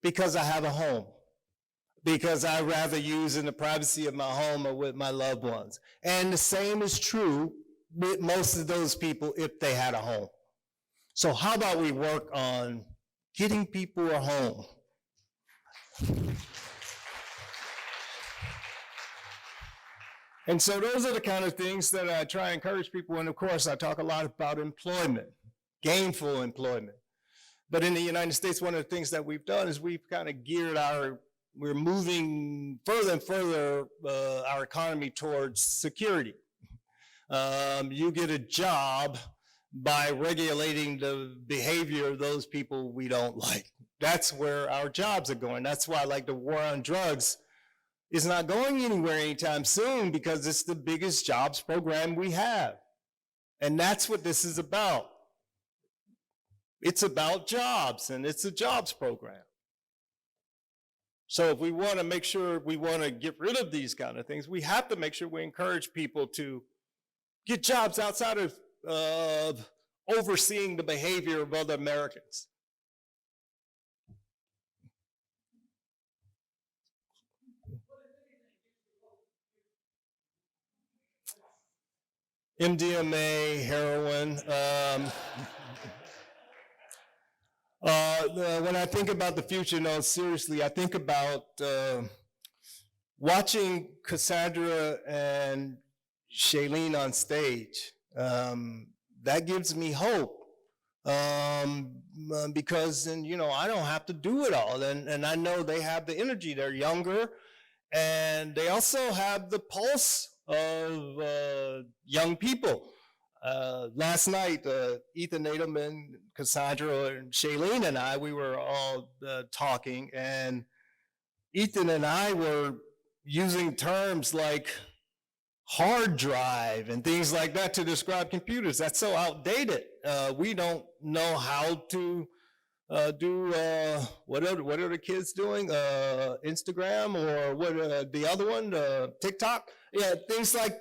because I have a home, because I'd rather use in the privacy of my home or with my loved ones. And the same is true with most of those people if they had a home. So how about we work on getting people a home? And so those are the kind of things that I try to encourage people. And of course, I talk a lot about employment. gainful employment. But in the United States, one of the things that we've done is we've kind of we're moving further and further our economy towards security. You get a job by regulating the behavior of those people we don't like. That's where our jobs are going. That's why, like, the war on drugs is not going anywhere anytime soon, because it's the biggest jobs program we have. And that's what this is about. It's about jobs, and it's a jobs program. So if we want to make sure we want to get rid of these kind of things, we have to make sure we encourage people to get jobs outside of overseeing the behavior of other Americans. MDMA, heroin. When I think about the future, no, seriously, I think about watching Cassandra and Shailene on stage. That gives me hope, because, and you know, I don't have to do it all, and I know they have the energy. They're younger, and they also have the pulse of young people. Last night, Ethan Nadelman, Cassandra, and Shailene and I, we were all talking, and Ethan and I were using terms like hard drive and things like that to describe computers. That's so outdated. We don't know how to do, what are the kids doing? Instagram, or what, the other one, TikTok? Yeah, things like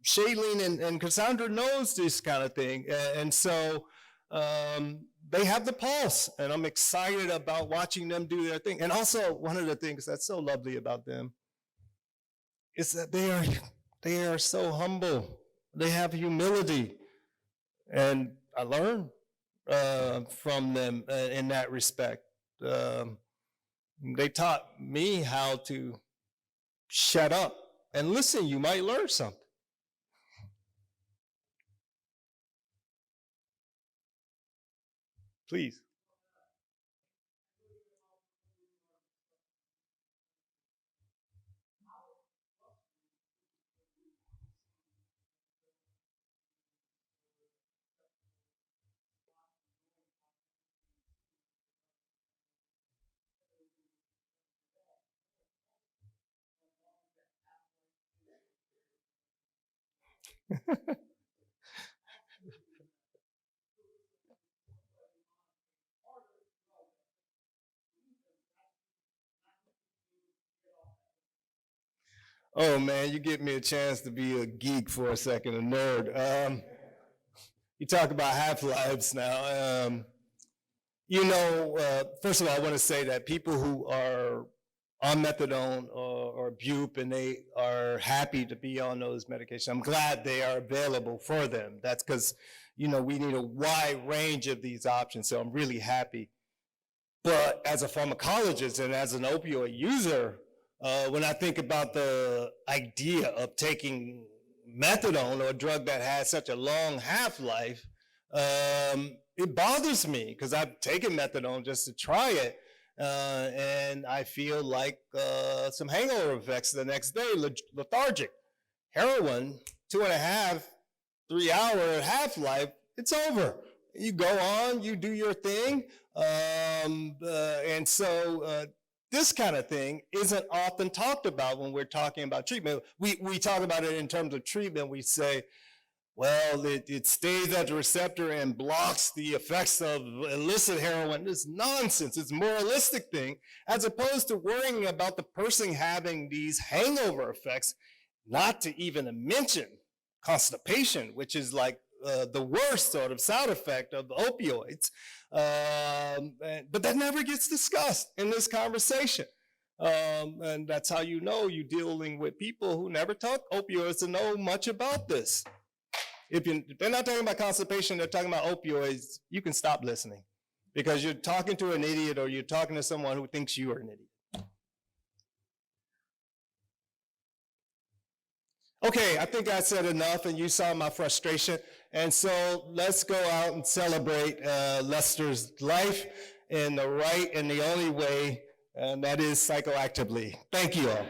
Shailene and Cassandra knows this kind of thing. And so they have the pulse, and I'm excited about watching them do their thing. And also, one of the things that's so lovely about them is that they are so humble. They have humility. And I learn from them in that respect. They taught me how to shut up and listen. You might learn something. Please. Oh man, you give me a chance to be a geek for a second, a nerd. You talk about half-lives now. First of all, I want to say that people who are on methadone or bupe, and they are happy to be on those medications, I'm glad they are available for them. That's because, we need a wide range of these options, so I'm really happy. But as a pharmacologist and as an opioid user, when I think about the idea of taking methadone, or a drug that has such a long half-life, it bothers me, because I've taken methadone just to try it, and I feel like some hangover effects the next day, lethargic. Heroin, 2.5, 3 hour half-life, it's over. You go on, you do your thing, and so this kind of thing isn't often talked about when we're talking about treatment. We talk about it in terms of treatment. We say, well, it stays at the receptor and blocks the effects of illicit heroin. It's nonsense. It's a moralistic thing, as opposed to worrying about the person having these hangover effects, not to even mention constipation, which is like the worst sort of side effect of opioids. But that never gets discussed in this conversation. And that's how you're dealing with people who never took opioids to know much about this. If they're not talking about constipation, they're talking about opioids, you can stop listening, because you're talking to an idiot, or you're talking to someone who thinks you are an idiot. Okay, I think I said enough, and you saw my frustration. And so let's go out and celebrate Lester's life in the right and the only way, and that is psychoactively. Thank you all.